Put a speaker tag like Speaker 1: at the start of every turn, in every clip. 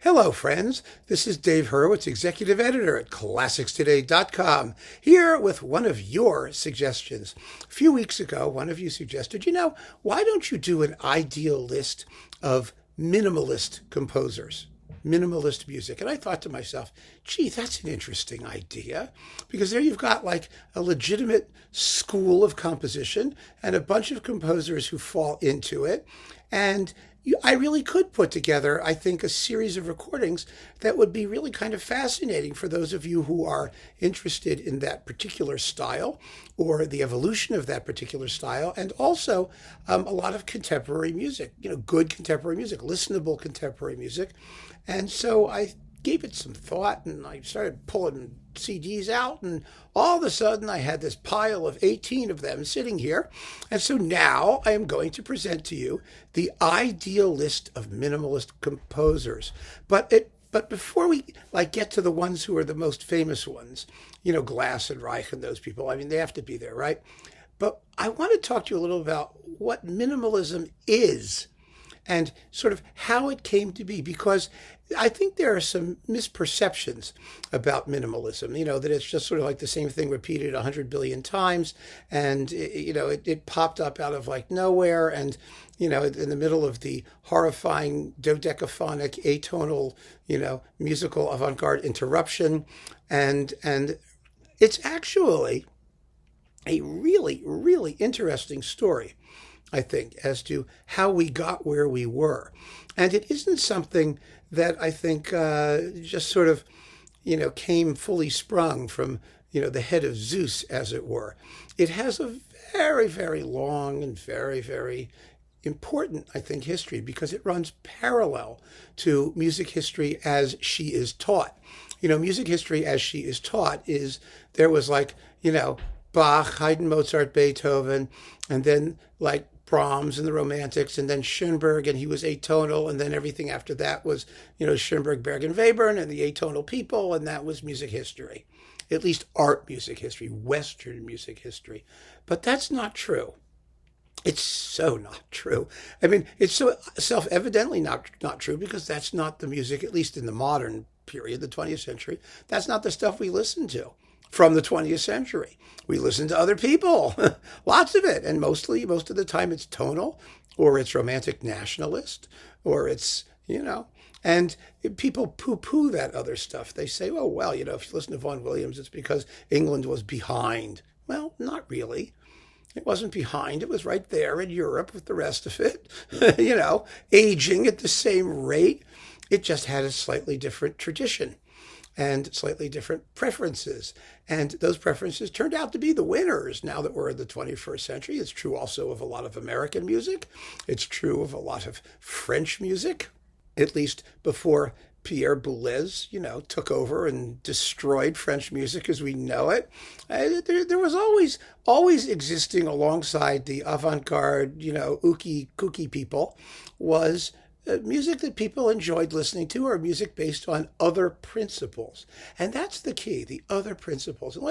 Speaker 1: Hello, friends. This is Dave Hurwitz, Executive Editor at ClassicsToday.com, here with one of your suggestions. A few weeks ago, one of you suggested, why don't you do an ideal list of minimalist composers, minimalist music? And I thought to myself, gee, that's an interesting idea, because there you've got like a legitimate school of composition and a bunch of composers who fall into it. And I really could put together, I think, a series of recordings that would be really kind of fascinating for those of you who are interested in that particular style or the evolution of that particular style, and also a lot of contemporary music, good contemporary music, listenable contemporary music. And so I gave it some thought, and I started pulling CDs out, and all of a sudden I had this pile of 18 of them sitting here. And so now I am going to present to you the ideal list of minimalist composers. But before we get to the ones who are the most famous ones, Glass and Reich and those people, they have to be there, right? But I want to talk to you a little about what minimalism is and sort of how it came to be, because I think there are some misperceptions about minimalism, that it's just sort of like the same thing repeated 100 billion times, and it popped up out of like nowhere, and in the middle of the horrifying dodecaphonic atonal musical avant-garde interruption, and it's actually a really, really interesting story, I think, as to how we got where we were. And it isn't something that I think just sort of, came fully sprung from, the head of Zeus, as it were. It has a very, very long and very, very important, I think, history, because it runs parallel to music history as she is taught. Music history as she is taught is, there was Bach, Haydn, Mozart, Beethoven, and then Brahms and the Romantics, and then Schoenberg, and he was atonal, and then everything after that was, Schoenberg, Berg, and Webern, and the atonal people, and that was music history, at least art music history, Western music history. But that's not true. It's so not true. It's so self-evidently not true, because that's not the music, at least in the modern period, the 20th century, that's not the stuff we listen to from the 20th century. We listen to other people, lots of it. And most of the time it's tonal, or it's romantic nationalist, or it's, and people poo-poo that other stuff. They say, oh, well, if you listen to Vaughan Williams, it's because England was behind. Well, not really. It wasn't behind. It was right there in Europe with the rest of it, aging at the same rate. It just had a slightly different tradition and slightly different preferences. And those preferences turned out to be the winners now that we're in the 21st century. It's true also of a lot of American music. It's true of a lot of French music, at least before Pierre Boulez, took over and destroyed French music as we know it. There was always existing alongside the avant-garde, kooky people, was music that people enjoyed listening to, or music based on other principles. And that's the key, the other principles. And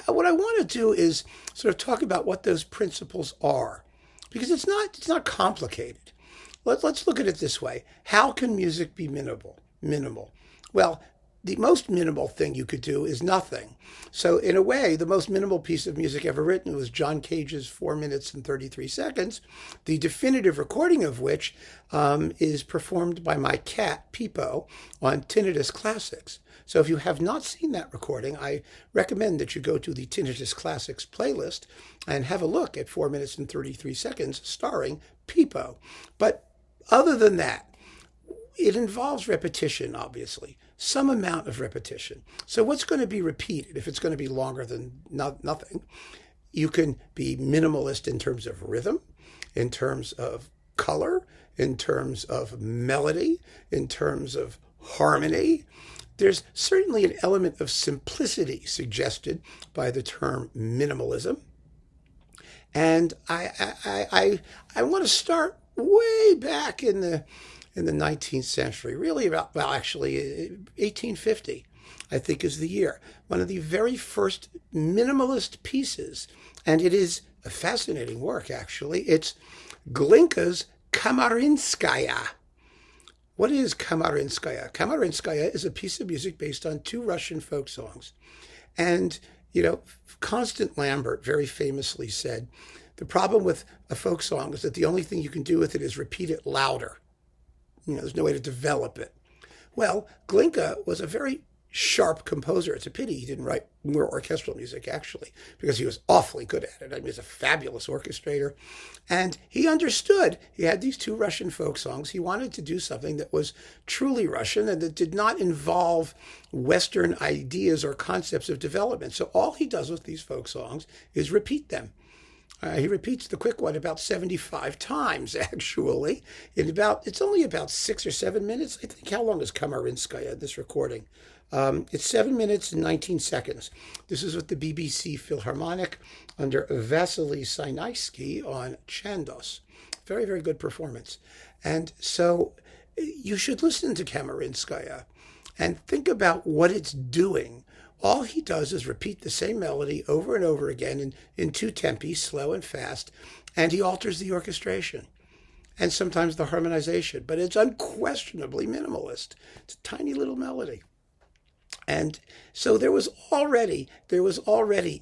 Speaker 1: what I want to do is sort of talk about what those principles are, because it's not complicated. Let's look at it this way. How can music be minimal? Well, the most minimal thing you could do is nothing. So in a way, the most minimal piece of music ever written was John Cage's 4 minutes and 33 seconds, the definitive recording of which is performed by my cat, Peepo, on Tinnitus Classics. So if you have not seen that recording, I recommend that you go to the Tinnitus Classics playlist and have a look at 4 minutes and 33 seconds starring Peepo. But other than that, it involves repetition, obviously, some amount of repetition. So what's going to be repeated if it's going to be longer than nothing? You can be minimalist in terms of rhythm, in terms of color, in terms of melody, in terms of harmony. There's certainly an element of simplicity suggested by the term minimalism. And I want to start way back in the 19th century, really about, 1850, I think is the year. One of the very first minimalist pieces, and it is a fascinating work, actually. It's Glinka's Kamarinskaya, What is Kamarinskaya? Kamarinskaya is a piece of music based on two Russian folk songs. And, Constant Lambert very famously said, the problem with a folk song is that the only thing you can do with it is repeat it louder. There's no way to develop it. Well, Glinka was a very sharp composer. It's a pity he didn't write more orchestral music, actually, because he was awfully good at it. I mean, he's a fabulous orchestrator. And he understood. He had these two Russian folk songs. He wanted to do something that was truly Russian and that did not involve Western ideas or concepts of development. So all he does with these folk songs is repeat them. He repeats the quick one about 75 times, actually. It's only about 6 or 7 minutes. I think. How long is Kamarinskaya, this recording? It's 7 minutes and 19 seconds. This is with the BBC Philharmonic under Vasily Sinaisky on Chandos. Very, very good performance. And so you should listen to Kamarinskaya and think about what it's doing. All he does is repeat the same melody over and over again in two tempi, slow and fast, and he alters the orchestration and sometimes the harmonization, but it's unquestionably minimalist. It's a tiny little melody. And so there was already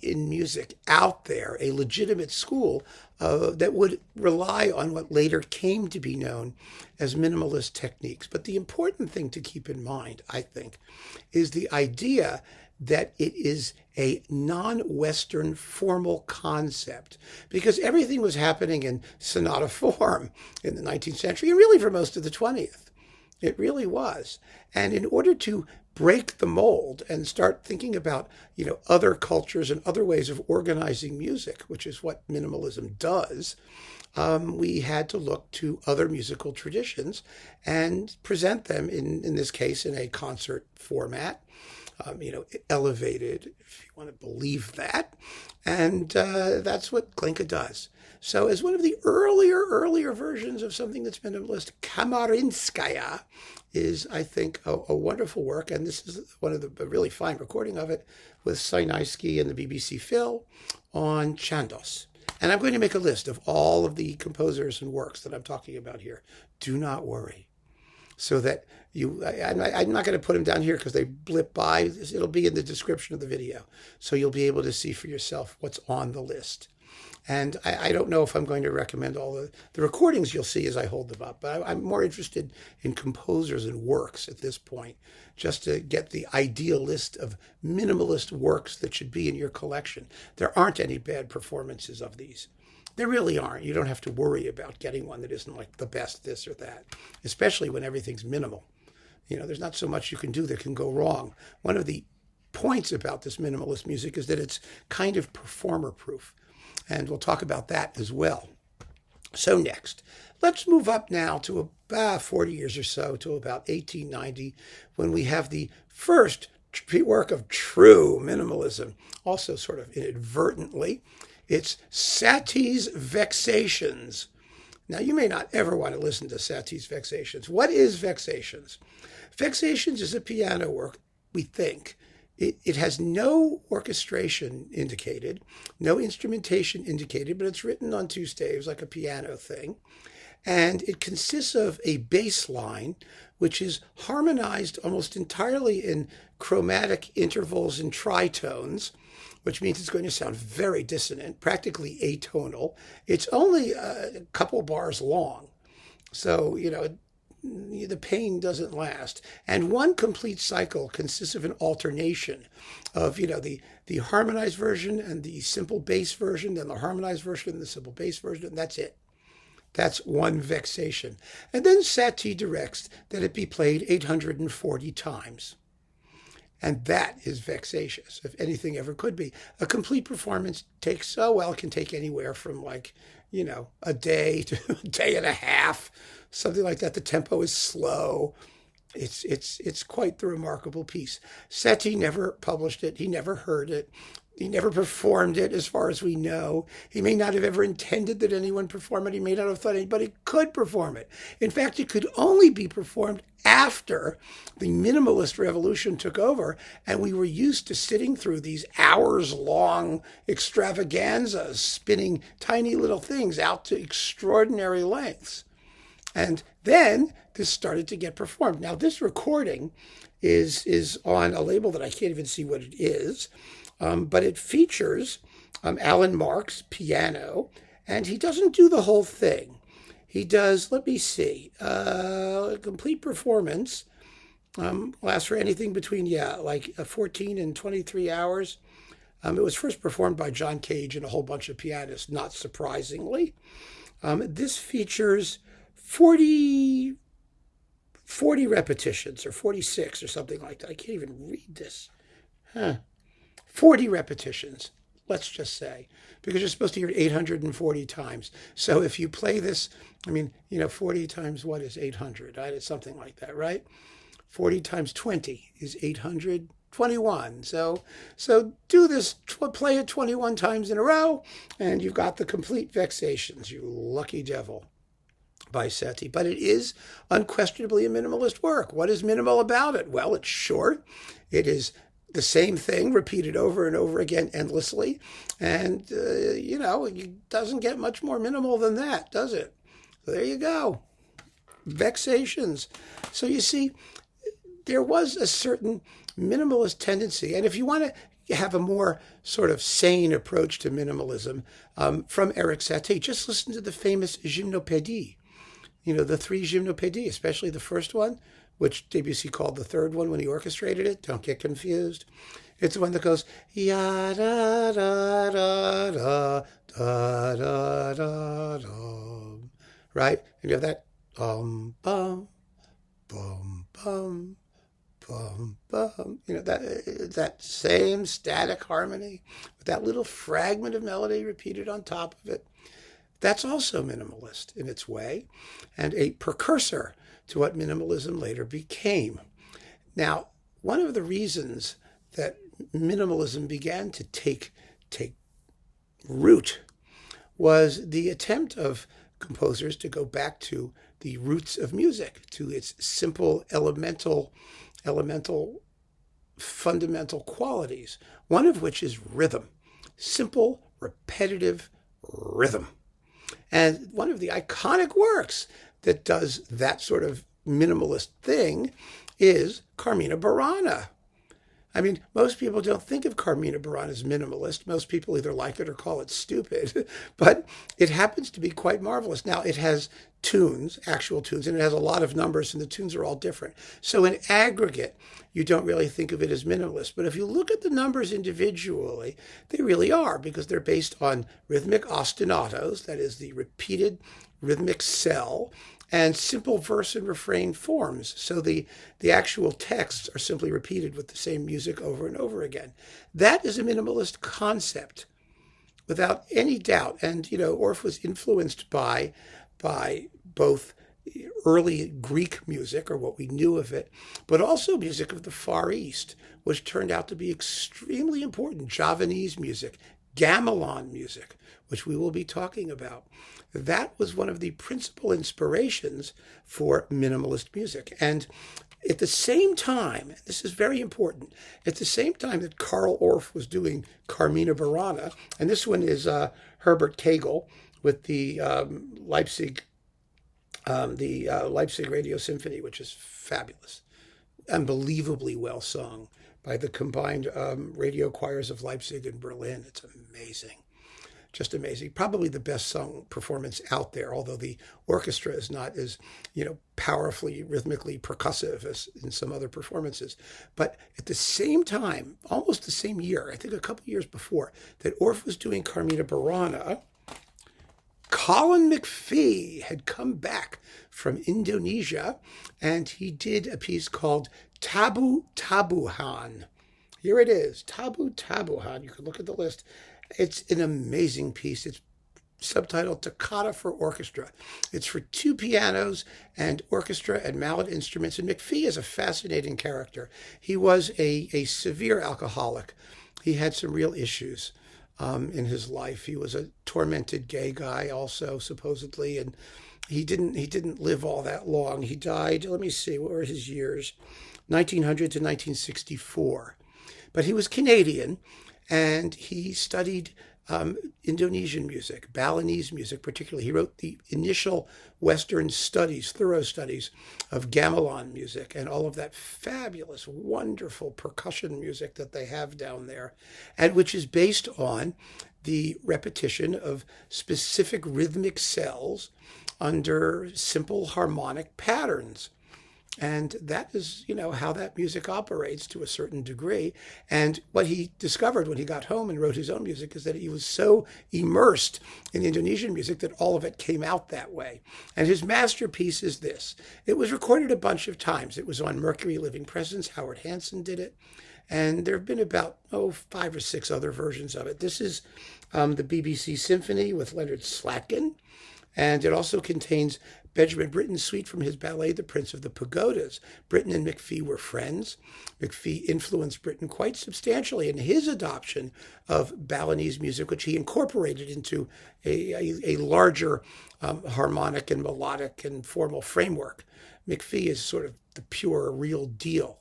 Speaker 1: in music out there a legitimate school that would rely on what later came to be known as minimalist techniques. But the important thing to keep in mind, I think, is the idea that it is a non-Western formal concept, because everything was happening in sonata form in the 19th century and really for most of the 20th. It really was. And in order to break the mold and start thinking about, other cultures and other ways of organizing music, which is what minimalism does, we had to look to other musical traditions and present them, in this case, in a concert format, elevated, if you want to believe that. And that's what Glinka does. So as one of the earlier versions of something that's minimalist, Kamarinskaya is, I think, a wonderful work. And this is one of a really fine recording of it with Sinaisky and the BBC Phil on Chandos. And I'm going to make a list of all of the composers and works that I'm talking about here. Do not worry. So that I'm not going to put them down here because they blip by. It'll be in the description of the video. So you'll be able to see for yourself what's on the list. And I don't know if I'm going to recommend all the recordings you'll see as I hold them up, but I'm more interested in composers and works at this point, just to get the ideal list of minimalist works that should be in your collection. There aren't any bad performances of these. There really aren't. You don't have to worry about getting one that isn't like the best this or that, especially when everything's minimal. There's not so much you can do that can go wrong. One of the points about this minimalist music is that it's kind of performer-proof. And we'll talk about that as well. So next, let's move up now to about 40 years or so, to about 1890, when we have the first work of true minimalism, also sort of inadvertently. It's Satie's Vexations. Now, you may not ever want to listen to Satie's Vexations. What is Vexations? Vexations is a piano work, we think. It has no orchestration indicated, no instrumentation indicated, but it's written on two staves like a piano thing. And it consists of a bass line, which is harmonized almost entirely in chromatic intervals and tritones, which means it's going to sound very dissonant, practically atonal. It's only a couple bars long. So, the pain doesn't last. And one complete cycle consists of an alternation of, the harmonized version and the simple bass version, then the harmonized version and the simple bass version, and that's it. That's one vexation. And then Satie directs that it be played 840 times. And that is vexatious, if anything ever could be. A complete performance can take anywhere from a day to a day and a half, something like that. The tempo is slow. It's quite the remarkable piece. Satie never published it. He never heard it. He never performed it, as far as we know. He may not have ever intended that anyone perform it. He may not have thought anybody could perform it. In fact, it could only be performed after the minimalist revolution took over, and we were used to sitting through these hours-long extravaganzas, spinning tiny little things out to extraordinary lengths. And Then this started to get performed. Now, this recording is on a label that I can't even see what it is, but it features Alan Marks piano, and he doesn't do the whole thing. He does, let me see, a complete performance lasts for anything between, like 14 and 23 hours. It was first performed by John Cage and a whole bunch of pianists, not surprisingly. This features 40 repetitions, or 46 or something like that. I can't even read this. 40 repetitions, let's just say, because you're supposed to hear it 840 times. So if you play this, 40 times what is 800? Right? It's something like that, right? 40 times 20 is 821. So do this, play it 21 times in a row, and you've got the complete Vexations, you lucky devil, by Satie. But it is unquestionably a minimalist work. What is minimal about it? Well, it's short. It is the same thing repeated over and over again endlessly. And, it doesn't get much more minimal than that, does it? So there you go. Vexations. So you see, there was a certain minimalist tendency. And if you want to have a more sort of sane approach to minimalism from Eric Satie, just listen to the famous Gymnopédie. The three Gymnopédies, especially the first one, which Debussy called the third one when he orchestrated it. Don't get confused. It's the one that goes, ya da da da da da da da da, right? And you have that bum bum bum bum bum bum. That same static harmony with that little fragment of melody repeated on top of it. That's also minimalist in its way, and a precursor to what minimalism later became. Now, one of the reasons that minimalism began to take root was the attempt of composers to go back to the roots of music, to its simple, elemental, fundamental qualities, one of which is rhythm, simple, repetitive rhythm. And one of the iconic works that does that sort of minimalist thing is Carmina Burana. Most people don't think of Carmina Burana as minimalist. Most people either like it or call it stupid, but it happens to be quite marvelous. Now, it has tunes, actual tunes, and it has a lot of numbers, and the tunes are all different. So in aggregate, you don't really think of it as minimalist. But if you look at the numbers individually, they really are, because they're based on rhythmic ostinatos, that is the repeated rhythmic cell, and simple verse and refrain forms. So the actual texts are simply repeated with the same music over and over again. That is a minimalist concept, without any doubt. And, Orff was influenced by both early Greek music, or what we knew of it, but also music of the Far East, which turned out to be extremely important. Javanese music, gamelan music, which we will be talking about. That was one of the principal inspirations for minimalist music. And at the same time, this is very important, at the same time that Karl Orff was doing Carmina Burana, and this one is Herbert Kegel with the Leipzig Radio Symphony, which is fabulous, unbelievably well sung by the combined radio choirs of Leipzig and Berlin. It's amazing. Just amazing. Probably the best sung performance out there, although the orchestra is not as, powerfully, rhythmically percussive as in some other performances. But at the same time, almost the same year, I think a couple years before, that Orff was doing Carmina Burana, Colin McPhee had come back from Indonesia, and he did a piece called Tabuh-Tabuhan. Here it is, Tabuh-Tabuhan. You can look at the list. It's an amazing piece. It's subtitled Toccata for Orchestra. It's for two pianos and orchestra and mallet instruments. And McPhee is a fascinating character. He was a severe alcoholic. He had some real issues in his life. He was a tormented gay guy also, supposedly, and he didn't live all that long. He died, let me see, what were his years? 1900 to 1964. But he was Canadian, and he studied Indonesian music, Balinese music particularly. He wrote the initial Western studies, thorough studies of gamelan music and all of that fabulous, wonderful percussion music that they have down there, and which is based on the repetition of specific rhythmic cells under simple harmonic patterns. And that is, how that music operates to a certain degree. And what he discovered when he got home and wrote his own music is that he was so immersed in Indonesian music that all of it came out that way. And his masterpiece is this. It was recorded a bunch of times. It was on Mercury Living Presence. Howard Hansen did it. And there have been about, 5 or 6 other versions of it. This is the BBC Symphony with Leonard Slatkin. And it also contains Benjamin Britten's suite from his ballet, The Prince of the Pagodas. Britten and McPhee were friends. McPhee influenced Britten quite substantially in his adoption of Balinese music, which he incorporated into a larger harmonic and melodic and formal framework. McPhee is sort of the pure, real deal.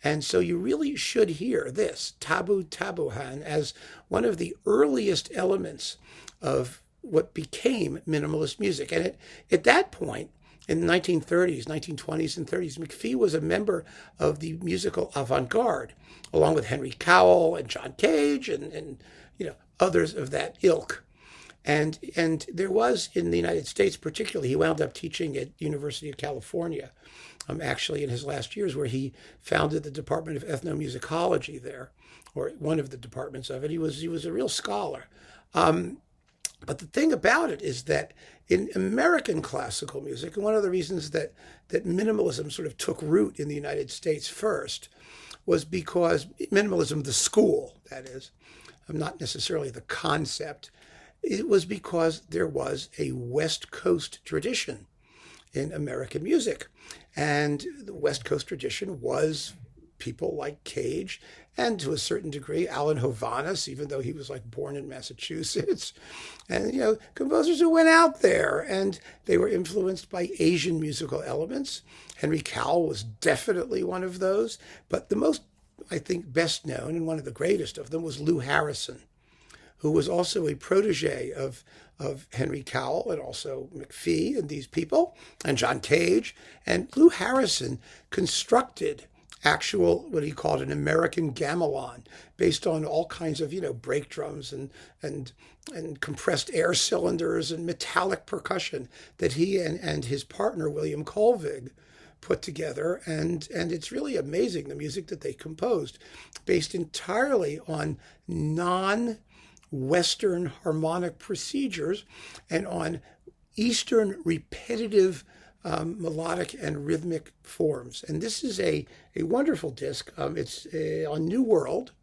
Speaker 1: And so you really should hear this, Tabuh-Tabuhan, as one of the earliest elements of what became minimalist music. And at that point, in the 1930s, 1920s and 30s, McPhee was a member of the musical avant-garde, along with Henry Cowell and John Cage and others of that ilk. And there was, in the United States particularly, he wound up teaching at University of California, actually in his last years, where he founded the Department of Ethnomusicology there, or one of the departments of it. He was a real scholar. But the thing about it is that in American classical music, and one of the reasons that minimalism sort of took root in the United States first was because minimalism, the school, that is, not necessarily the concept, it was because there was a West Coast tradition in American music. And the West Coast tradition was people like Cage and to a certain degree Alan Hovhaness, even though he was born in Massachusetts, and composers who went out there and they were influenced by Asian musical elements. Henry Cowell was definitely one of those, but the most, I think, best known and one of the greatest of them was Lou Harrison, who was also a protege of Henry Cowell and also McPhee and these people, and John Cage. And Lou Harrison constructed actual, what he called an American gamelan, based on all kinds of, brake drums and compressed air cylinders and metallic percussion that he and his partner, William Colvig, put together. And it's really amazing, the music that they composed, based entirely on non-Western harmonic procedures and on Eastern repetitive melodic and rhythmic forms. And this is a wonderful disc. It's on New World,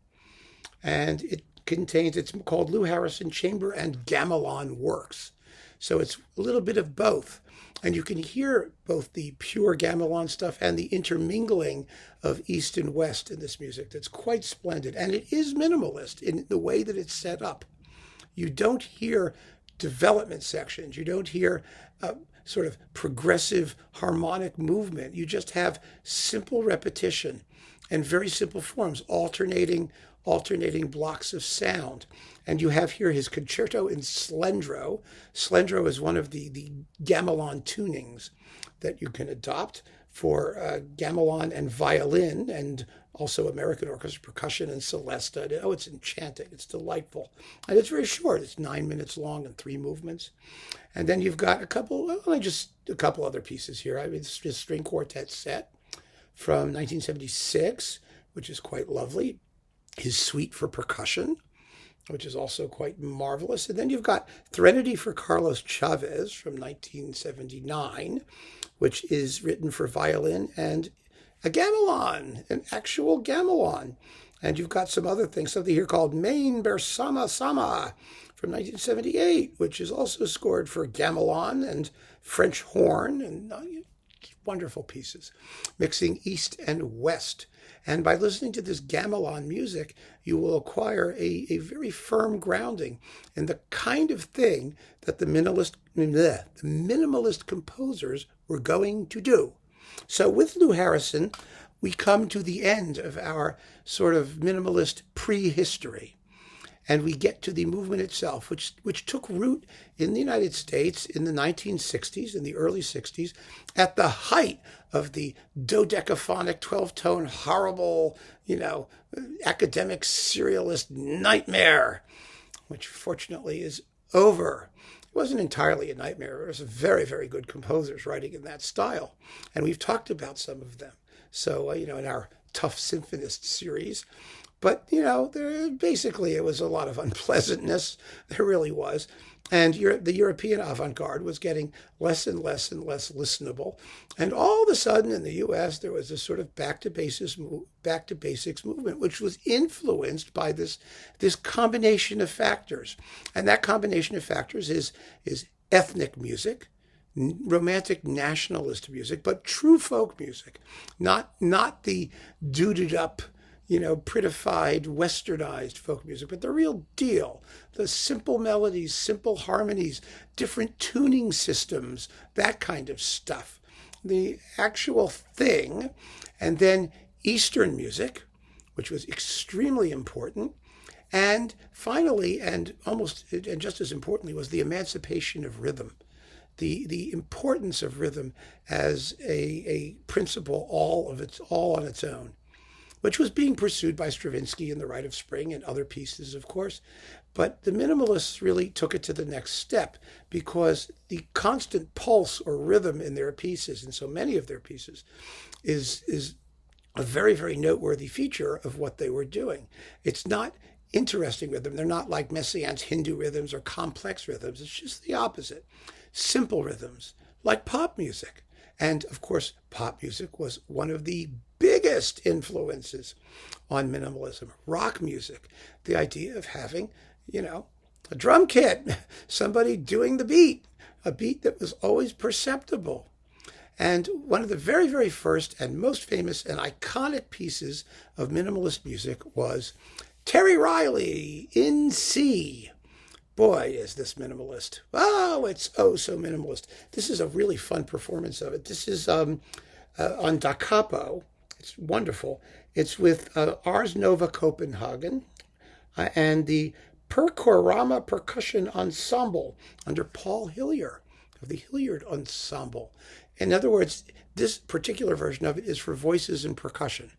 Speaker 1: and it's called Lou Harrison Chamber and Gamelan Works. So it's a little bit of both. And you can hear both the pure gamelan stuff and the intermingling of East and West in this music. That's quite splendid. And it is minimalist in the way that it's set up. You don't hear development sections. You don't hear sort of progressive harmonic movement. You just have simple repetition and very simple forms, alternating blocks of sound. And you have here his concerto in Slendro. Slendro is one of the gamelan tunings that you can adopt for gamelan and violin, and also American orchestra percussion and celesta. Oh, it's enchanting. It's delightful. And it's very short. It's 9 minutes long and 3 movements. And then you've got a couple other pieces here. It's just string quartet set from 1976, which is quite lovely. His suite for percussion, which is also quite marvelous. And then you've got Threnody for Carlos Chavéz from 1979, which is written for violin and a gamelan, an actual gamelan. And you've got some other things, something here called Main Bersama Sama from 1978, which is also scored for gamelan and French horn, and wonderful pieces, mixing East and West. And by listening to this gamelan music, you will acquire a very firm grounding in the kind of thing that the minimalist composers were going to do. So with Lou Harrison, we come to the end of our sort of minimalist prehistory. and we get to the movement itself, which took root in the United States in the 1960s, in the early 60s, at the height of the dodecaphonic 12-tone horrible, academic serialist nightmare, which fortunately is over. It wasn't entirely a nightmare. There was very, very good composers writing in that style, and we've talked about some of them. So, in our Tough Symphonist series. But, basically it was a lot of unpleasantness. There really was. And the European avant-garde was getting less and less and less listenable. And all of a sudden in the U.S., there was this sort of back to basics movement, which was influenced by this combination of factors. And that combination of factors is ethnic music, romantic nationalist music, but true folk music, not the duded up, prettified, westernized folk music, but the real deal, the simple melodies, simple harmonies, different tuning systems, that kind of stuff, the actual thing. And then Eastern music, which was extremely important. And finally, and just as importantly, was the emancipation of rhythm. The importance of rhythm as a principle all on its own, which was being pursued by Stravinsky in The Rite of Spring and other pieces, of course. But the minimalists really took it to the next step, because the constant pulse or rhythm in their pieces, and so many of their pieces, is a very, very noteworthy feature of what they were doing. It's not interesting rhythm. They're not like Messiaen's Hindu rhythms or complex rhythms. It's just the opposite. Simple rhythms, like pop music. And of course, pop music was one of the biggest influences on minimalism. Rock music, the idea of having, a drum kit, somebody doing the beat, a beat that was always perceptible. And one of the very, very first and most famous and iconic pieces of minimalist music was Terry Riley in C. Boy, is this minimalist. Oh, it's so minimalist. This is a really fun performance of it. This is on Da Capo. It's wonderful. It's with Ars Nova Copenhagen and the Percorama Percussion Ensemble under Paul Hillier of the Hilliard Ensemble. In other words, this particular version of it is for voices and percussion.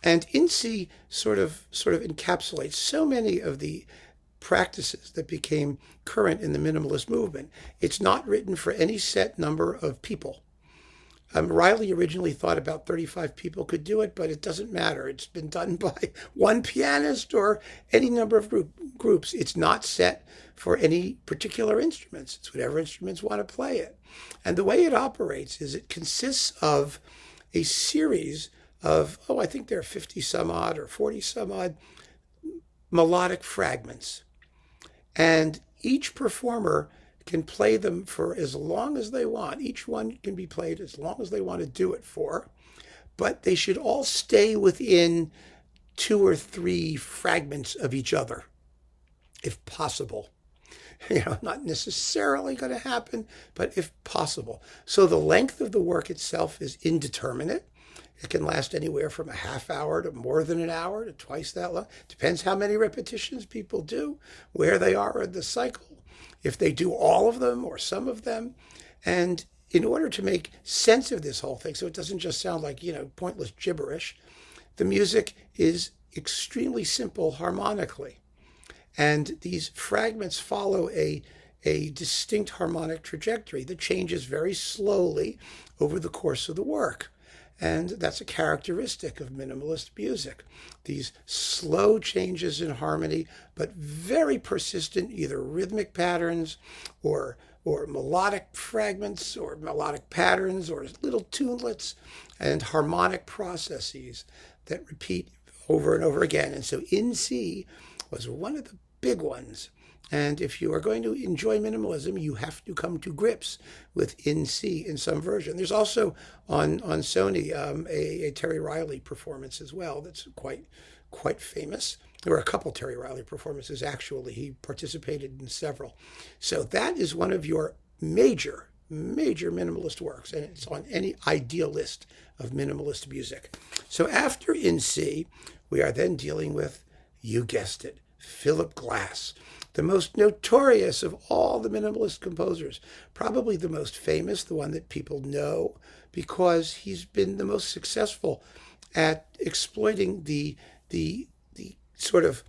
Speaker 1: And In C sort of encapsulates so many of the practices that became current in the minimalist movement. It's not written for any set number of people. Riley originally thought about 35 people could do it, but it doesn't matter. It's been done by one pianist or any number of groups. It's not set for any particular instruments. It's whatever instruments want to play it. And the way it operates is it consists of a series of, I think there are 50 some odd or 40 some odd melodic fragments. And each performer can play them for as long as they want. Each one can be played as long as they want to do it for. But they should all stay within 2 or 3 fragments of each other, if possible. Not necessarily going to happen, but if possible. So the length of the work itself is indeterminate. It can last anywhere from a half hour to more than an hour to twice that long. Depends how many repetitions people do, where they are in the cycle, if they do all of them or some of them. And in order to make sense of this whole thing, so it doesn't just sound like, pointless gibberish, the music is extremely simple harmonically. And these fragments follow a distinct harmonic trajectory that changes very slowly over the course of the work. And that's a characteristic of minimalist music. These slow changes in harmony, but very persistent, either rhythmic patterns or melodic fragments or melodic patterns or little tunelets and harmonic processes that repeat over and over again. And so In C was one of the big ones. And if you are going to enjoy minimalism, you have to come to grips with In C in some version. There's also on Sony a Terry Riley performance as well that's quite famous. There were a couple Terry Riley performances, actually. He participated in several. So that is one of your major minimalist works, and it's on any ideal list of minimalist music. So after In C, we are then dealing with, you guessed it, Philip Glass, the most notorious of all the minimalist composers, probably the most famous, the one that people know, because he's been the most successful at exploiting the sort of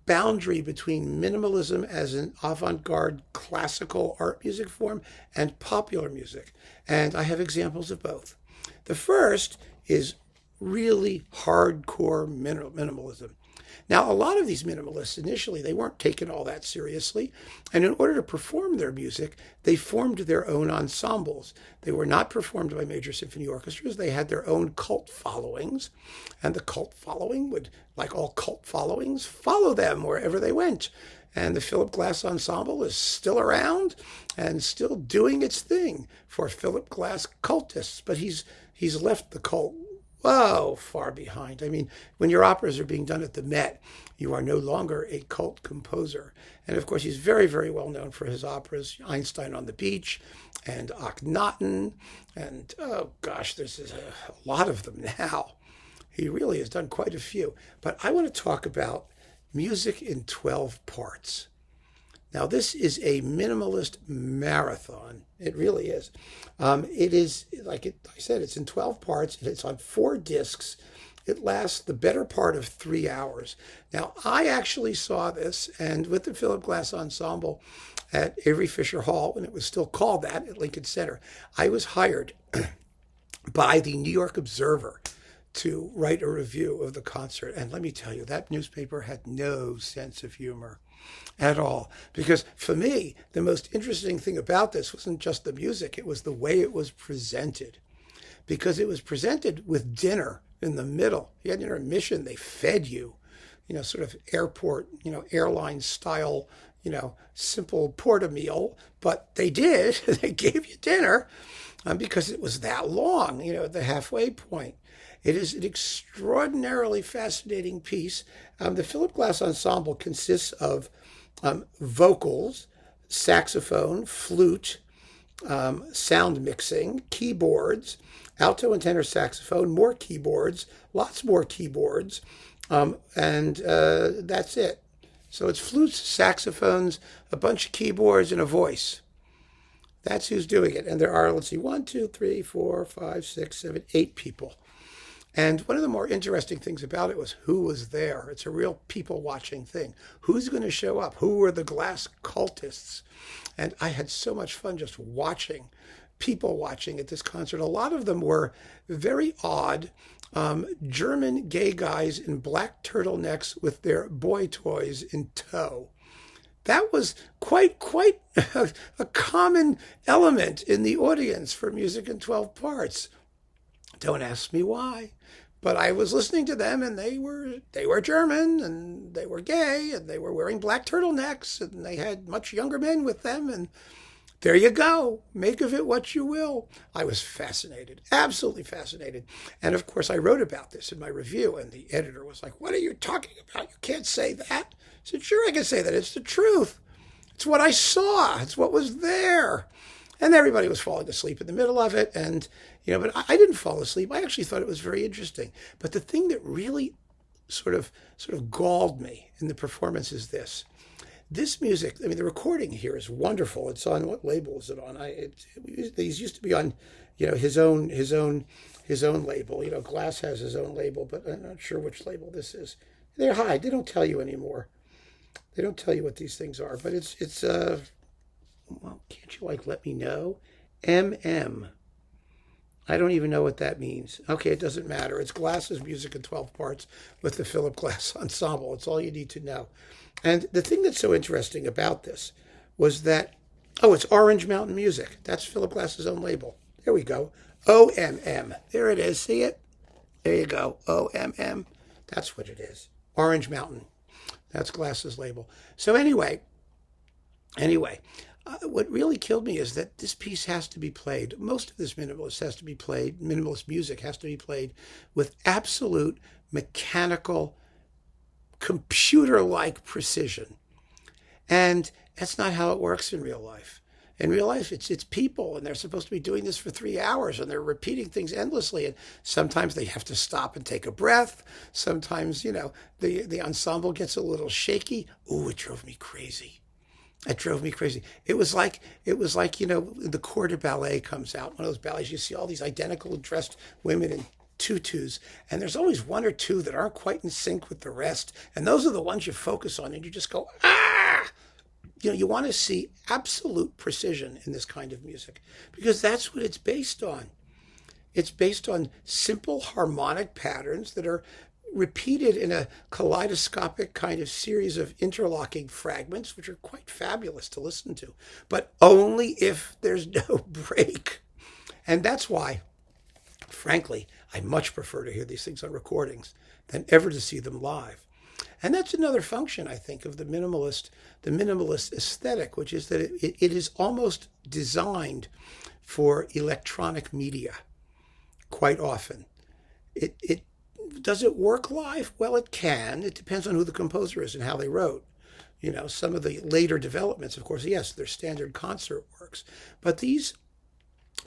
Speaker 1: boundary between minimalism as an avant-garde classical art music form and popular music. And I have examples of both. The first is really hardcore minimalism. Now, a lot of these minimalists, initially, they weren't taken all that seriously. And in order to perform their music, they formed their own ensembles. They were not performed by major symphony orchestras. They had their own cult followings. And the cult following would, like all cult followings, follow them wherever they went. And the Philip Glass Ensemble is still around and still doing its thing for Philip Glass cultists. But he's left the cult far behind. I mean, when your operas are being done at the Met, you are no longer a cult composer. And of course, he's very, very well known for his operas, Einstein on the Beach and Akhenaten. And there's a lot of them now. He really has done quite a few. But I want to talk about music in 12 parts. Now, this is a minimalist marathon. It really is. It is, I said, it's in 12 parts. It's on 4 discs. It lasts the better part of 3 hours. Now, I actually saw this, and with the Philip Glass Ensemble at Avery Fisher Hall, when it was still called that, at Lincoln Center, I was hired by the New York Observer to write a review of the concert. And let me tell you, that newspaper had no sense of humor at all. Because for me, the most interesting thing about this wasn't just the music, it was the way it was presented. Because it was presented with dinner in the middle. You had an intermission, they fed you, sort of airport, airline style, simple porta meal. But they did, they gave you dinner because it was that long, at the halfway point. It is an extraordinarily fascinating piece. The Philip Glass Ensemble consists of vocals, saxophone, flute, sound mixing, keyboards, alto and tenor saxophone, more keyboards, lots more keyboards, and that's it. So it's flutes, saxophones, a bunch of keyboards, and a voice. That's who's doing it. And there are, 1, 2, 3, 4, 5, 6, 7, 8 people. And one of the more interesting things about it was who was there. It's a real people-watching thing. Who's going to show up? Who were the Glass cultists? And I had so much fun just watching, people watching at this concert. A lot of them were very odd German gay guys in black turtlenecks with their boy toys in tow. That was quite a common element in the audience for music in 12 parts. Don't ask me why, but I was listening to them, and they were German, and they were gay, and they were wearing black turtlenecks, and they had much younger men with them, and there you go. Make of it what you will. I was fascinated, absolutely fascinated. And of course, I wrote about this in my review, and the editor was like, "What are you talking about? You can't say that." I said, "Sure, I can say that. It's the truth. It's what I saw. It's what was there." And everybody was falling asleep in the middle of it. And, but I didn't fall asleep. I actually thought it was very interesting. But the thing that really sort of galled me in the performance is this. This music, the recording here is wonderful. It's on, what label is it on? These used to be on, his own label. Glass has his own label, but I'm not sure which label this is. They're high. They don't tell you anymore. They don't tell you what these things are. But it's well, can't you let me know? MM. I don't even know what that means. Okay, it doesn't matter. It's Glass's music in 12 parts with the Philip Glass Ensemble. It's all you need to know. And the thing that's so interesting about this was that, it's Orange Mountain Music. That's Philip Glass's own label. There we go. OMM. There it is. See it? There you go. OMM. That's what it is. Orange Mountain. That's Glass's label. So anyway, what really killed me is that this piece has to be played. Most of this minimalist music has to be played with absolute mechanical, computer-like precision. And that's not how it works in real life. in real life, it's people, and they're supposed to be doing this for 3 hours, and they're repeating things endlessly. And sometimes they have to stop and take a breath. Sometimes, the ensemble gets a little shaky. Ooh, it drove me crazy. It drove me crazy. It was like, the corps de ballet comes out, one of those ballets, you see all these identical dressed women in tutus, and there's always one or two that aren't quite in sync with the rest, and those are the ones you focus on, and you just go, ah! You want to see absolute precision in this kind of music, because that's what it's based on. It's based on simple harmonic patterns that are repeated in a kaleidoscopic kind of series of interlocking fragments, which are quite fabulous to listen to, but only if there's no break. And that's why, frankly, I much prefer to hear these things on recordings than ever to see them live. And that's another function, I think, of the minimalist aesthetic, which is that it is almost designed for electronic media quite often. Does it work live? Well, it can. It depends on who the composer is and how they wrote. Some of the later developments, of course, yes, they're standard concert works. But these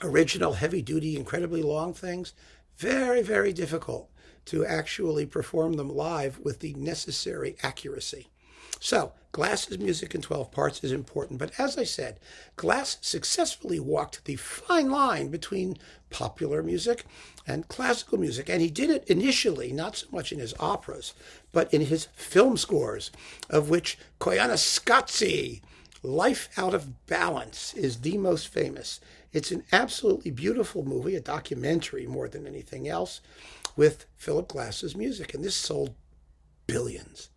Speaker 1: original, heavy-duty, incredibly long things, very, very difficult to actually perform them live with the necessary accuracy. So, Glass's music in 12 parts is important, but as I said, Glass successfully walked the fine line between popular music and classical music, and he did it initially, not so much in his operas, but in his film scores, of which Koyaanisquatsi, Life Out of Balance, is the most famous. It's an absolutely beautiful movie, a documentary more than anything else, with Philip Glass's music, and this sold billions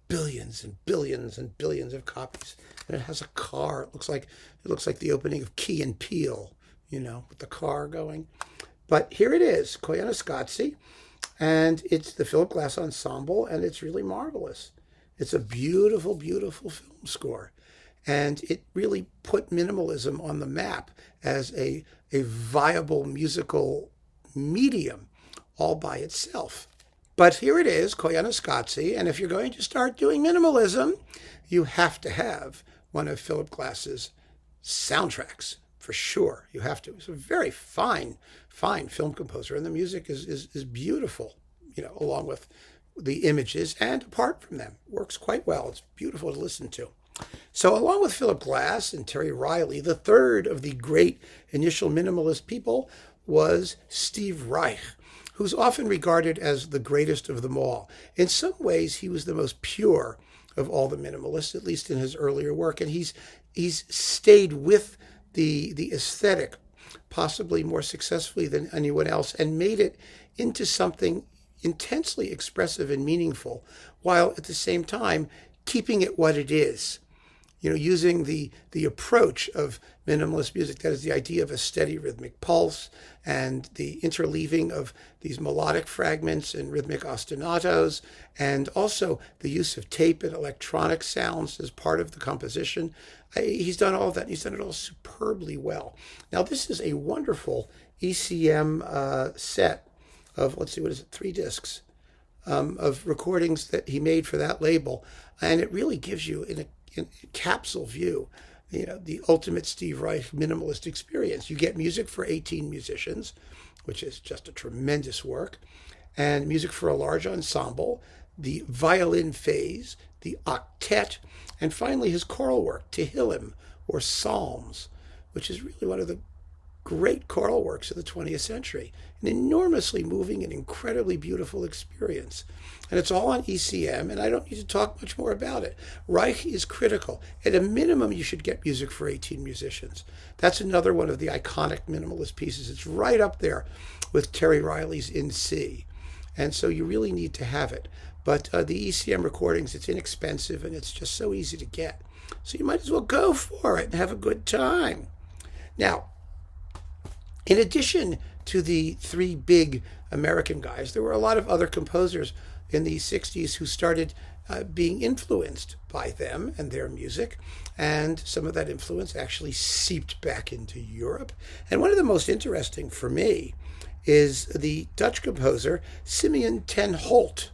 Speaker 1: and billions and billions of copies. And it has a car. It looks like the opening of Key and Peele, with the car going. But here it is, Koyaanisquatsi, and it's the Philip Glass Ensemble, and it's really marvelous. It's a beautiful, beautiful film score. And it really put minimalism on the map as a viable musical medium all by itself. But here it is, Koyaanisquatsi, and if you're going to start doing minimalism, you have to have one of Philip Glass's soundtracks, for sure. You have to. He's a very fine film composer, and the music is beautiful, along with the images, and apart from them, works quite well. It's beautiful to listen to. So along with Philip Glass and Terry Riley, the third of the great initial minimalist people was Steve Reich, who's often regarded as the greatest of them all. In some ways, he was the most pure of all the minimalists, at least in his earlier work, and he's stayed with the aesthetic possibly more successfully than anyone else, and made it into something intensely expressive and meaningful, while at the same time keeping it what it is. Using the approach of minimalist music, that is the idea of a steady rhythmic pulse and the interleaving of these melodic fragments and rhythmic ostinatos, and also the use of tape and electronic sounds as part of the composition. He's done all of that. He's done it all superbly well. Now, this is a wonderful ECM set of, 3 discs of recordings that he made for that label, and it really gives you in a capsule view, the ultimate Steve Reich minimalist experience. You get music for 18 musicians, which is just a tremendous work, and music for a large ensemble, the violin phase, the octet, and finally his choral work, Tehillim, or Psalms, which is really one of the great choral works of the 20th century. An enormously moving and incredibly beautiful experience. And it's all on ECM, and I don't need to talk much more about it. Reich is critical. At a minimum, you should get music for 18 musicians. That's another one of the iconic minimalist pieces. It's right up there with Terry Riley's In C. And so you really need to have it. But the ECM recordings, it's inexpensive, and it's just so easy to get. So you might as well go for it and have a good time. Now, in addition to the 3 big American guys, there were a lot of other composers in the 60s who started being influenced by them and their music, and some of that influence actually seeped back into Europe. And one of the most interesting for me is the Dutch composer Simeon ten Holt,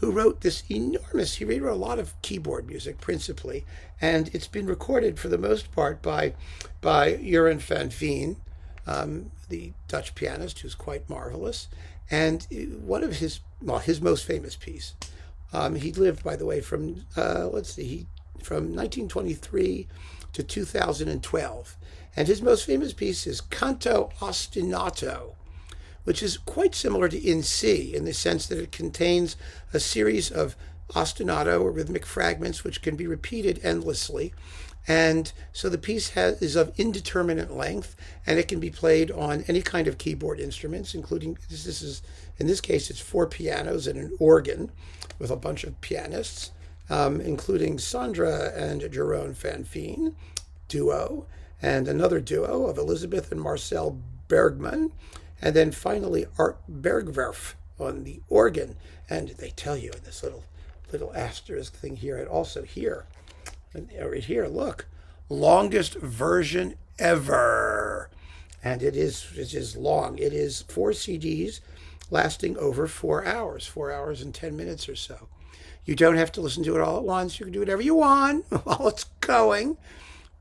Speaker 1: who wrote this enormous, he wrote a lot of keyboard music principally, and it's been recorded for the most part by Jeroen van Veen, the Dutch pianist who's quite marvelous. And one of his most famous piece, he lived, by the way, from, from 1923 to 2012. And his most famous piece is Canto Ostinato, which is quite similar to In C in the sense that it contains a series of ostinato or rhythmic fragments which can be repeated endlessly. And so the piece is of indeterminate length, and it can be played on any kind of keyboard instruments, including, in this case, it's 4 pianos and an organ with a bunch of pianists, including Sandra and Jeroen van Veen, duo, and another duo of Elizabeth and Marcel Bergman, and then finally Art Bergwerf on the organ. And they tell you in this little asterisk thing here, and also here, and right here, look, longest version ever. And it is long. It is 4 CDs lasting over 4 hours, 4 hours and 10 minutes or so. You don't have to listen to it all at once. You can do whatever you want while it's going.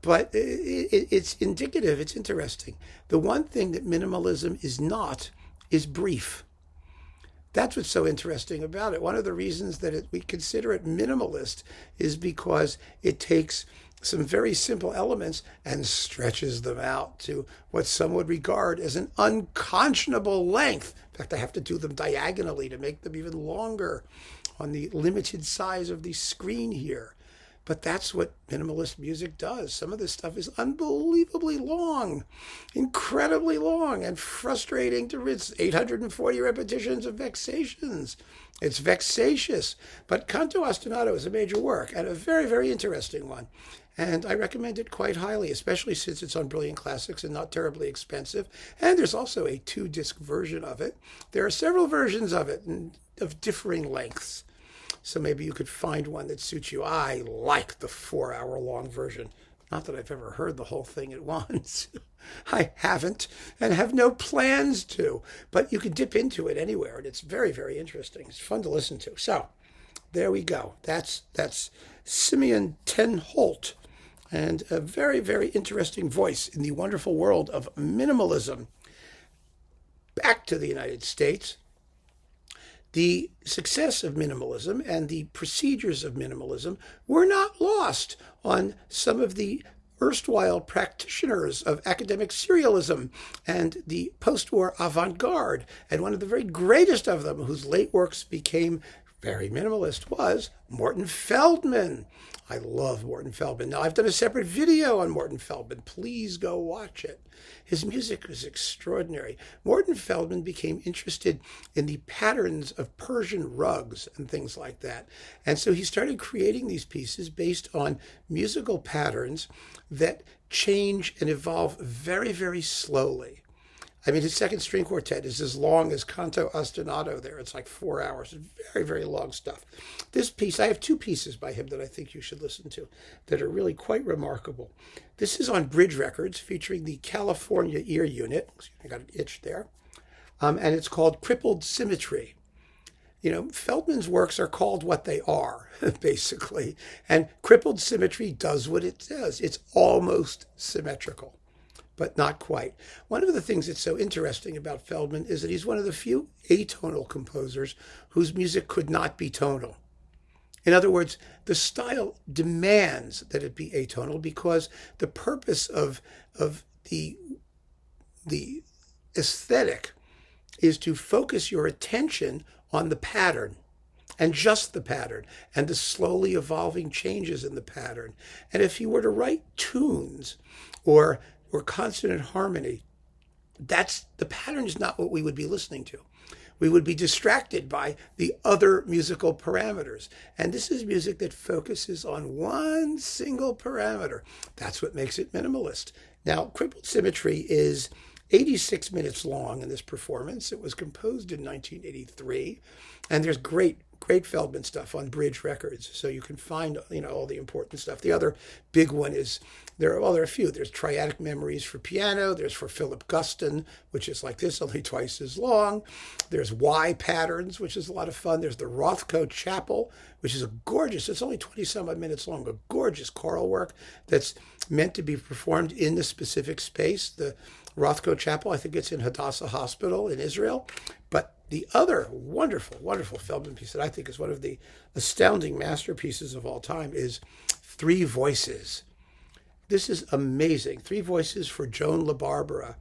Speaker 1: But it's indicative, it's interesting. The one thing that minimalism is not is brief. That's what's so interesting about it. One of the reasons that we consider it minimalist is because it takes some very simple elements and stretches them out to what some would regard as an unconscionable length. In fact, I have to do them diagonally to make them even longer on the limited size of the screen here. But that's what minimalist music does. Some of this stuff is unbelievably long, incredibly long, and frustrating to read. 840 repetitions of Vexations. It's vexatious. But Canto Ostinato is a major work and a very, very interesting one. And I recommend it quite highly, especially since it's on Brilliant Classics and not terribly expensive. And there's also a 2-disc version of it. There are several versions of it of differing lengths. So maybe you could find one that suits you. I like the 4-hour-long version. Not that I've ever heard the whole thing at once. I haven't and have no plans to. But you can dip into it anywhere, and it's very, very interesting. It's fun to listen to. So there we go. That's Simeon ten Holt, and a very, very interesting voice in the wonderful world of minimalism. Back to the United States. The success of minimalism and the procedures of minimalism were not lost on some of the erstwhile practitioners of academic serialism and the post-war avant-garde. And one of the very greatest of them, whose late works became very minimalist, was Morton Feldman. I love Morton Feldman. Now, I've done a separate video on Morton Feldman. Please go watch it. His music is extraordinary. Morton Feldman became interested in the patterns of Persian rugs and things like that. And so he started creating these pieces based on musical patterns that change and evolve very, very slowly. I mean, his second string quartet is as long as Canto Ostinato there. It's like 4 hours. Very, very long stuff. This piece, I have 2 pieces by him that I think you should listen to that are really quite remarkable. This is on Bridge Records, featuring the California Ear Unit. I got an itch there. And it's called Crippled Symmetry. You know, Feldman's works are called what they are, basically. And Crippled Symmetry does what it does. It's almost symmetrical, but not quite. One of the things that's so interesting about Feldman is that he's one of the few atonal composers whose music could not be tonal. In other words, the style demands that it be atonal because the purpose of the aesthetic is to focus your attention on the pattern and just the pattern and the slowly evolving changes in the pattern. And if you were to write tunes or consonant harmony, the pattern is not what we would be listening to. We would be distracted by the other musical parameters. And this is music that focuses on one single parameter. That's what makes it minimalist. Now, Crippled Symmetry is 86 minutes long in this performance. It was composed in 1983. And there's great great Feldman stuff on Bridge Records, so you can find all the important stuff. The other big one is there are a few. There's Triadic Memories for piano. There's for Philip Guston, which is like this, only twice as long. There's Y Patterns, which is a lot of fun. There's the Rothko Chapel, which is a gorgeous. It's only 20-some-odd minutes long, a gorgeous choral work that's meant to be performed in the specific space. The Rothko Chapel, I think it's in Hadassah Hospital in Israel. But the other wonderful, wonderful Feldman piece that I think is one of the astounding masterpieces of all time is Three Voices. This is amazing. Three Voices for Joan LaBarbera,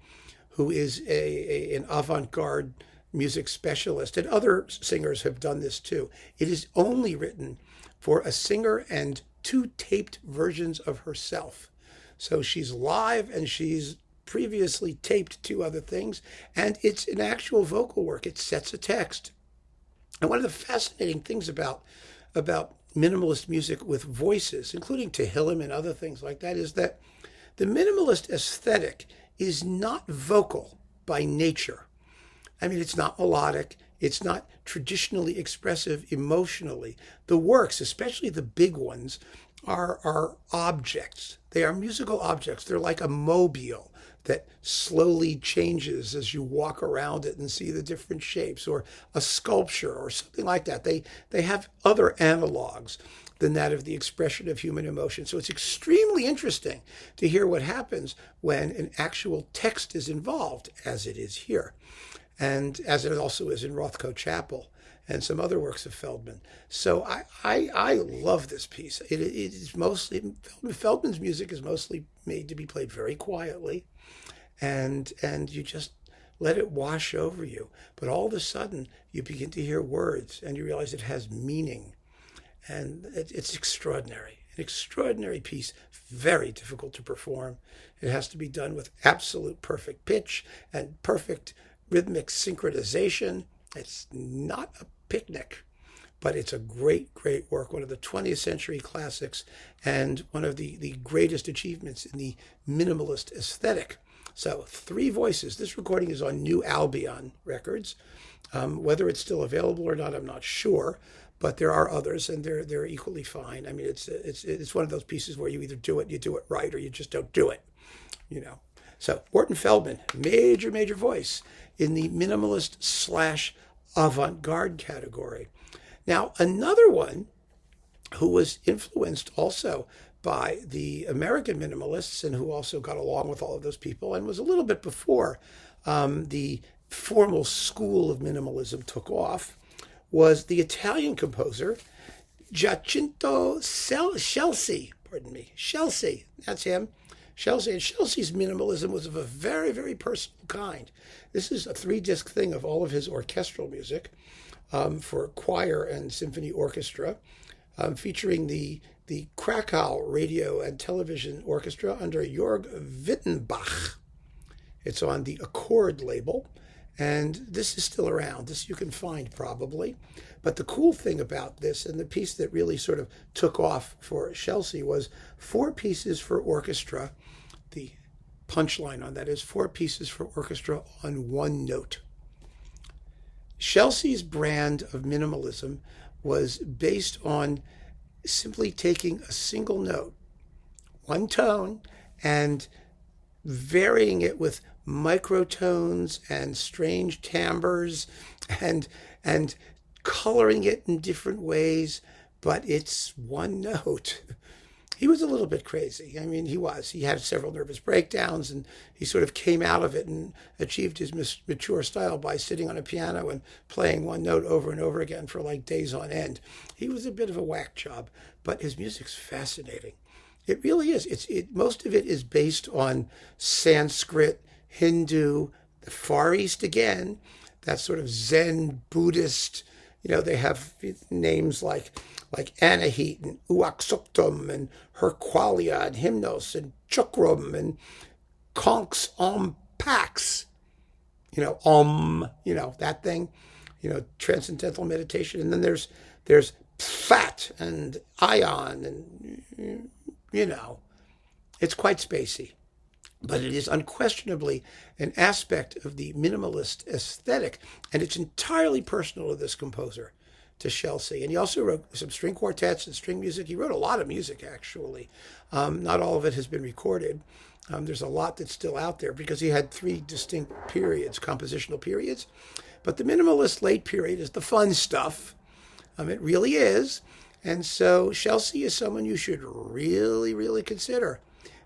Speaker 1: who is an avant-garde music specialist, and other singers have done this too. It is only written for a singer and 2 taped versions of herself. So she's live and she's previously taped 2 other things, and it's an actual vocal work. It sets a text. And one of the fascinating things about minimalist music with voices, including Tehillim and other things like that, is that the minimalist aesthetic is not vocal by nature. I mean, it's not melodic. It's not traditionally expressive emotionally. The works, especially the big ones, are objects. They are musical objects. They're like a mobile that slowly changes as you walk around it and see the different shapes, or a sculpture or something like that. They have other analogs than that of the expression of human emotion. So it's extremely interesting to hear what happens when an actual text is involved, as it is here, and as it also is in Rothko Chapel and some other works of Feldman. So I love this piece. It is mostly, Feldman's music is mostly made to be played very quietly, and you just let it wash over you. But all of a sudden, you begin to hear words, and you realize it has meaning. And it's extraordinary, an extraordinary piece, very difficult to perform. It has to be done with absolute perfect pitch and perfect rhythmic synchronization. It's not a picnic, but it's a great, great work, one of the 20th century classics and one of the greatest achievements in the minimalist aesthetic. So Three Voices. This recording is on New Albion Records. Whether it's still available or not, I'm not sure, but there are others, and they're equally fine. I mean, it's one of those pieces where you either do it right, or you just don't do it, So Morton Feldman, major voice in the minimalist / avant-garde category. Now, another one who was influenced also by the American minimalists, and who also got along with all of those people, and was a little bit before the formal school of minimalism took off, was the Italian composer Giacinto Scelsi. Scelsi, that's him. Scelsi. And Scelsi's minimalism was of a very, very personal kind. This is a 3-disc thing of all of his orchestral music for choir and symphony orchestra, featuring the Krakow Radio and Television Orchestra under Jörg Wittenbach. It's on the Accord label, and this is still around. This you can find probably. But the cool thing about this, and the piece that really sort of took off for Scelsi, was 4 pieces for orchestra. The punchline on that is 4 pieces for orchestra on 1 note. Scelsi's brand of minimalism was based on simply taking a single note, 1 tone, and varying it with microtones and strange timbres and coloring it in different ways, but it's 1 note. He was a little bit crazy. I mean, he had several nervous breakdowns, and he sort of came out of it and achieved his mature style by sitting on a piano and playing 1 note over and over again for like days on end. He was a bit of a whack job, but his music's fascinating. It really is. Most of it is based on Sanskrit, Hindu, the Far East again, that sort of Zen Buddhist. They have names like Anahit and Uaksuktum and Herqualia and Hymnos and Chukrum and Conks Pax. That thing, transcendental meditation. And then there's Pfat and Ion, and it's quite spacey. But it is unquestionably an aspect of the minimalist aesthetic, and it's entirely personal to this composer. to Scelsi. And he also wrote some string quartets and string music. He wrote a lot of music, actually. Not all of it has been recorded. There's a lot that's still out there because he had three distinct periods, compositional periods. But the minimalist late period is the fun stuff. It really is. And so Scelsi is someone you should really, really consider.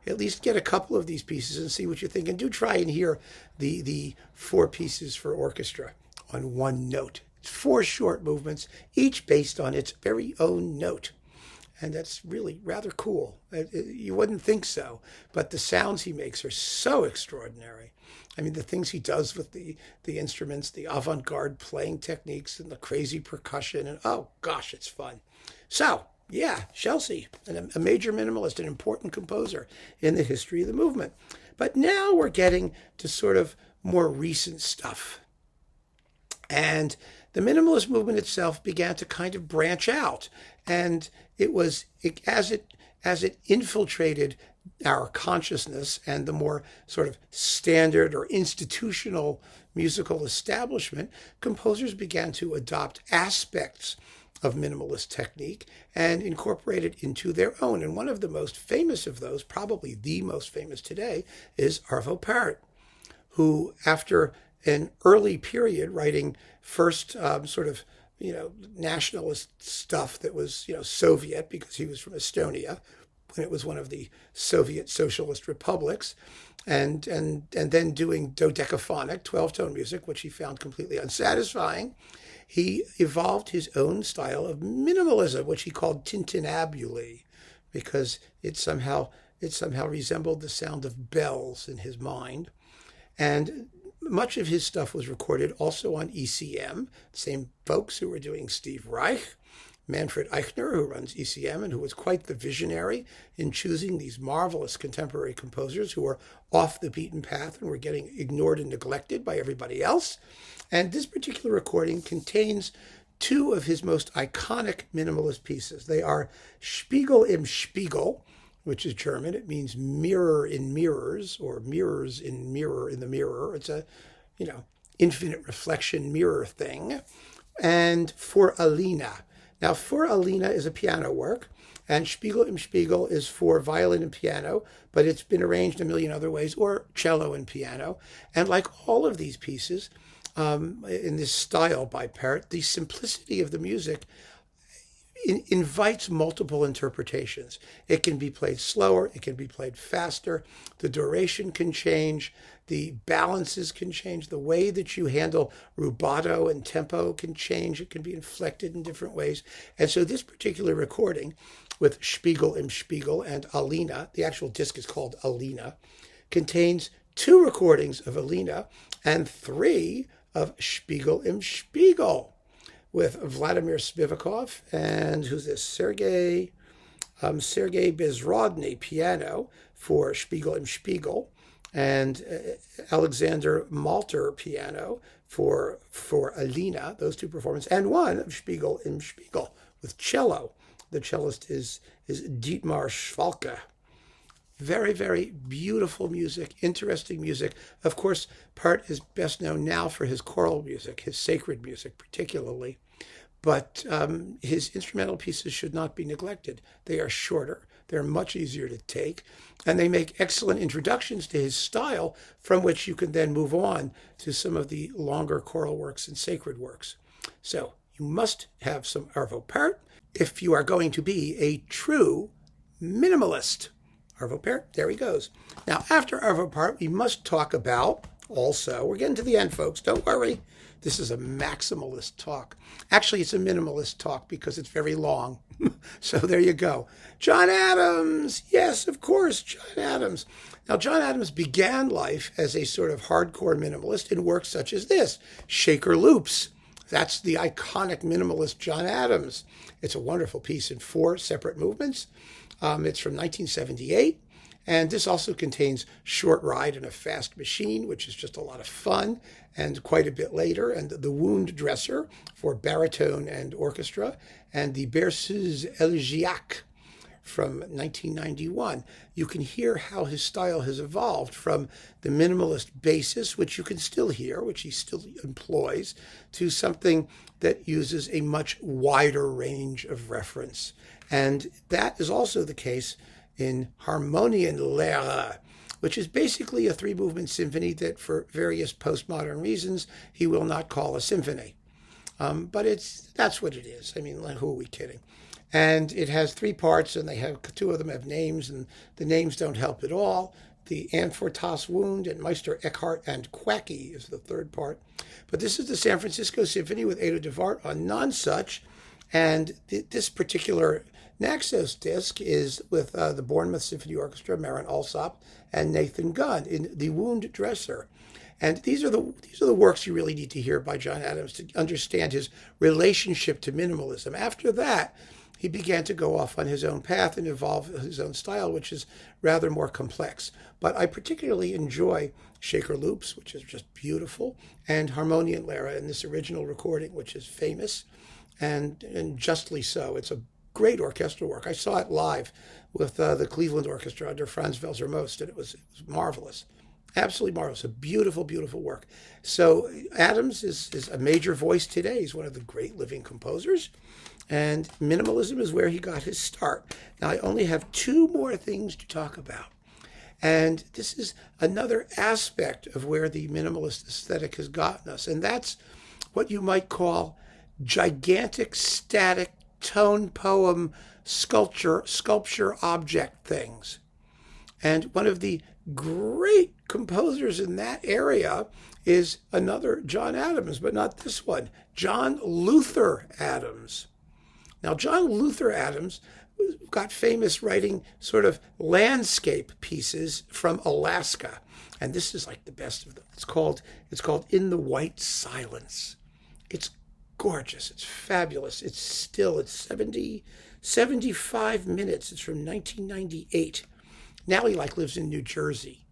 Speaker 1: At least get a couple of these pieces and see what you think. And do try and hear the four pieces for orchestra on one note. It's four short movements, each based on its very own note. And that's really rather cool. You wouldn't think so, but the sounds he makes are so extraordinary. I mean, the things he does with the instruments, the avant-garde playing techniques and the crazy percussion, and oh gosh, it's fun. So, yeah, Scelsi, a major minimalist, an important composer in the history of the movement. But now we're getting to sort of more recent stuff. And the minimalist movement itself began to kind of branch out. And as it infiltrated our consciousness and the more sort of standard or institutional musical establishment, composers began to adopt aspects of minimalist technique and incorporate it into their own. And one of the most famous of those, probably the most famous today, is Arvo Pärt, who, after an early period writing first sort of nationalist stuff that was Soviet, because he was from Estonia when it was one of the Soviet socialist republics, and then doing dodecaphonic 12-tone music, which he found completely unsatisfying. He evolved his own style of minimalism, which he called tintinnabuli, because it somehow resembled the sound of bells in his mind. And much of his stuff was recorded also on ECM, same folks who were doing Steve Reich, Manfred Eichner, who runs ECM and who was quite the visionary in choosing these marvelous contemporary composers who were off the beaten path and were getting ignored and neglected by everybody else. And this particular recording contains two of his most iconic minimalist pieces. They are Spiegel im Spiegel, which is German. It means mirror in mirrors, or mirrors in the mirror. It's a, infinite reflection mirror thing. And for Alina. Now, for Alina is a piano work, and Spiegel im Spiegel is for violin and piano, but it's been arranged a million other ways, or cello and piano. And like all of these pieces, in this style by Pärt, the simplicity of the music invites multiple interpretations. It can be played slower, it can be played faster, the duration can change, the balances can change, the way that you handle rubato and tempo can change, it can be inflected in different ways. And so this particular recording with Spiegel im Spiegel and Alina, the actual disc is called Alina, contains two recordings of Alina and three of Spiegel im Spiegel, with Vladimir Spivakov and who's this? Sergei Bezrodny piano for Spiegel im Spiegel, and Alexander Malter piano for Alina, those two performances, and one of Spiegel im Spiegel with cello. The cellist is Dietmar Schwalke. Very, very beautiful music, interesting music. Of course, Pärt is best known now for his choral music, his sacred music particularly. But his instrumental pieces should not be neglected. They are shorter, they're much easier to take, and they make excellent introductions to his style from which you can then move on to some of the longer choral works and sacred works. So you must have some Arvo Pärt if you are going to be a true minimalist. Arvo Pärt, there he goes. Now, after Arvo Pärt, we must talk about also, we're getting to the end, folks, don't worry. This is a maximalist talk. Actually, it's a minimalist talk because it's very long. So there you go. John Adams. Yes, of course, John Adams. Now, John Adams began life as a sort of hardcore minimalist in works such as this, Shaker Loops. That's the iconic minimalist John Adams. It's a wonderful piece in 4 separate movements. It's from 1978. And this also contains Short Ride in a Fast Machine, which is just a lot of fun, and quite a bit later, and The Wound Dresser for baritone and orchestra, and the Berceuse Elegiaque from 1991. You can hear how his style has evolved from the minimalist basis, which you can still hear, which he still employs, to something that uses a much wider range of reference. And that is also the case in Harmonielehre, which is basically a three-movement symphony that, for various postmodern reasons, he will not call a symphony. But that's what it is. I mean, who are we kidding? And it has three parts, and two of them have names, and the names don't help at all. The Anfortas Wound and Meister Eckhart and Quacky is the third part. But this is the San Francisco Symphony with Ada DeVart on Nonsuch, and this particular Naxos disc is with the Bournemouth Symphony Orchestra, Marin Alsop, and Nathan Gunn in The Wound Dresser. And these are the works you really need to hear by John Adams to understand his relationship to minimalism. After that, he began to go off on his own path and evolve his own style, which is rather more complex. But I particularly enjoy Shaker Loops, which is just beautiful, and Harmonielehre in this original recording, which is famous, and justly so. It's a great orchestral work. I saw it live with the Cleveland Orchestra under Franz Welser Most, and it was marvelous. Absolutely marvelous. A beautiful, beautiful work. So Adams is a major voice today. He's one of the great living composers. And minimalism is where he got his start. Now, I only have two more things to talk about. And this is another aspect of where the minimalist aesthetic has gotten us. And that's what you might call gigantic, static, tone poem, sculpture object things. And one of the great composers in that area is another John Adams, but not this one, John Luther Adams. Now, John Luther Adams got famous writing sort of landscape pieces from Alaska, and this is like the best of them. It's called In the White Silence. It's gorgeous. It's fabulous. It's 75 minutes. It's from 1998. Now he lives in New Jersey.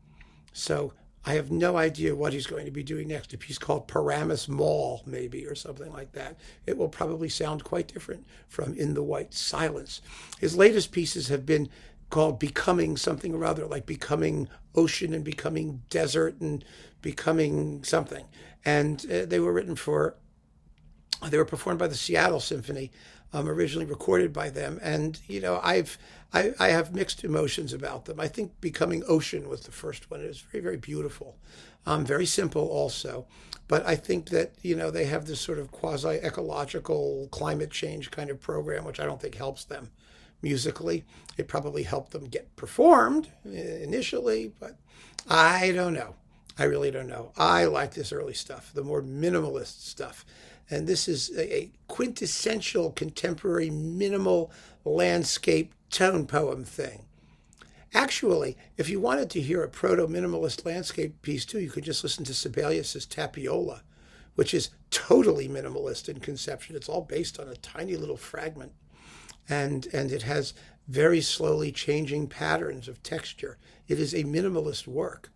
Speaker 1: So I have no idea what he's going to be doing next. A piece called Paramus Mall, maybe, or something like that. It will probably sound quite different from In the White Silence. His latest pieces have been called Becoming something or other, like Becoming Ocean and Becoming Desert and Becoming something. And they were performed by the Seattle Symphony, originally recorded by them. And, I have mixed emotions about them. I think Becoming Ocean was the first one. It was very, very beautiful. Very simple also. But I think that, they have this sort of quasi-ecological climate change kind of program, which I don't think helps them musically. It probably helped them get performed initially, but I don't know. I really don't know. I like this early stuff, the more minimalist stuff. And this is a quintessential contemporary minimal landscape tone poem thing. Actually, if you wanted to hear a proto-minimalist landscape piece too, you could just listen to Sibelius's Tapiola, which is totally minimalist in conception. It's all based on a tiny little fragment. And it has very slowly changing patterns of texture. It is a minimalist work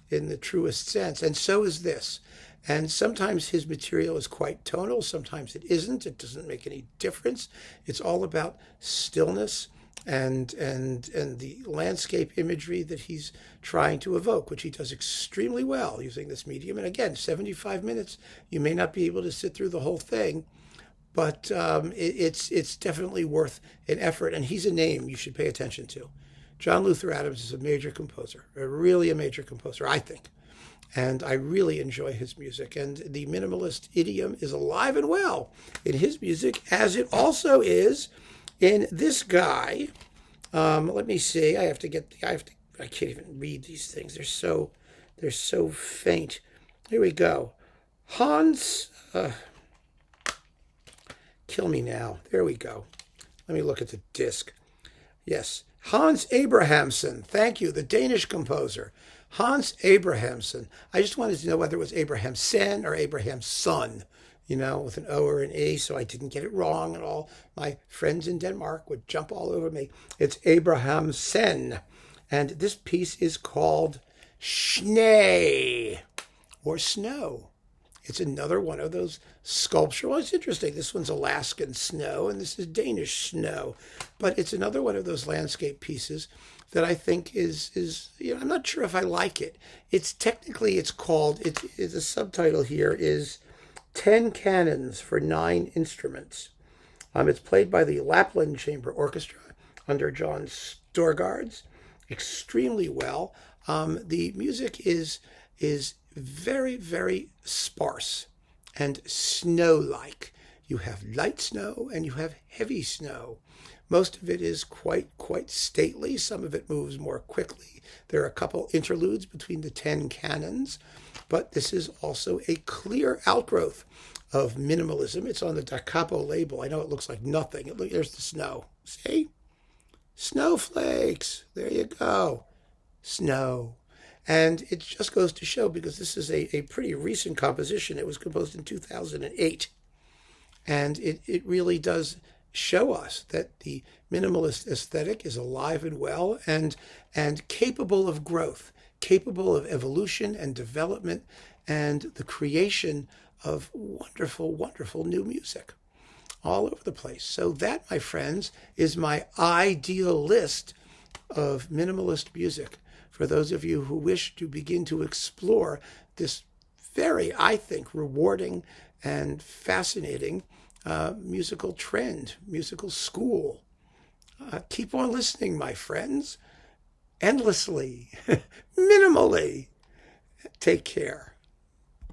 Speaker 1: in the truest sense. And so is this. And sometimes his material is quite tonal, sometimes it isn't. It doesn't make any difference. It's all about stillness and the landscape imagery that he's trying to evoke, which he does extremely well using this medium. And again, 75 minutes, you may not be able to sit through the whole thing, but it's definitely worth an effort. And he's a name you should pay attention to. John Luther Adams is a major composer, really a major composer, I think. And I really enjoy his music. And the minimalist idiom is alive and well in his music, as it also is in this guy. Let me see. I can't even read these things. They're so faint. Here we go. Hans, kill me now. There we go. Let me look at the disc. Yes. Hans Abrahamsen. Thank you. The Danish composer. Hans Abrahamsen. I just wanted to know whether it was Abrahamsen or Abrahamson, with an O or an E, so I didn't get it wrong, and all my friends in Denmark would jump all over me. It's Abrahamsen. And this piece is called Schnee, or Snow. It's another one of those sculptural. Well, it's interesting. This one's Alaskan snow, and this is Danish snow. But it's another one of those landscape pieces that I think is I'm not sure if I like it. It's called, the subtitle here is 10 Cannons for 9 Instruments. It's played by the Lapland Chamber Orchestra under John Storgards extremely well. The music is very, very sparse and snow-like. You have light snow and you have heavy snow. Most of it is quite stately. Some of it moves more quickly. There are a couple interludes between the 10 cannons, but this is also a clear outgrowth of minimalism. It's on the Da Capo label. I know it looks like nothing. Look, there's the snow. See? Snowflakes. There you go. Snow. And it just goes to show, because this is a pretty recent composition. It was composed in 2008. And it really does show us that the minimalist aesthetic is alive and well and capable of growth, capable of evolution and development and the creation of wonderful, wonderful new music all over the place. So that, my friends, is my ideal list of minimalist music for those of you who wish to begin to explore this very, I think, rewarding and fascinating musical trend, musical school. Keep on listening, my friends, endlessly, minimally. Take care.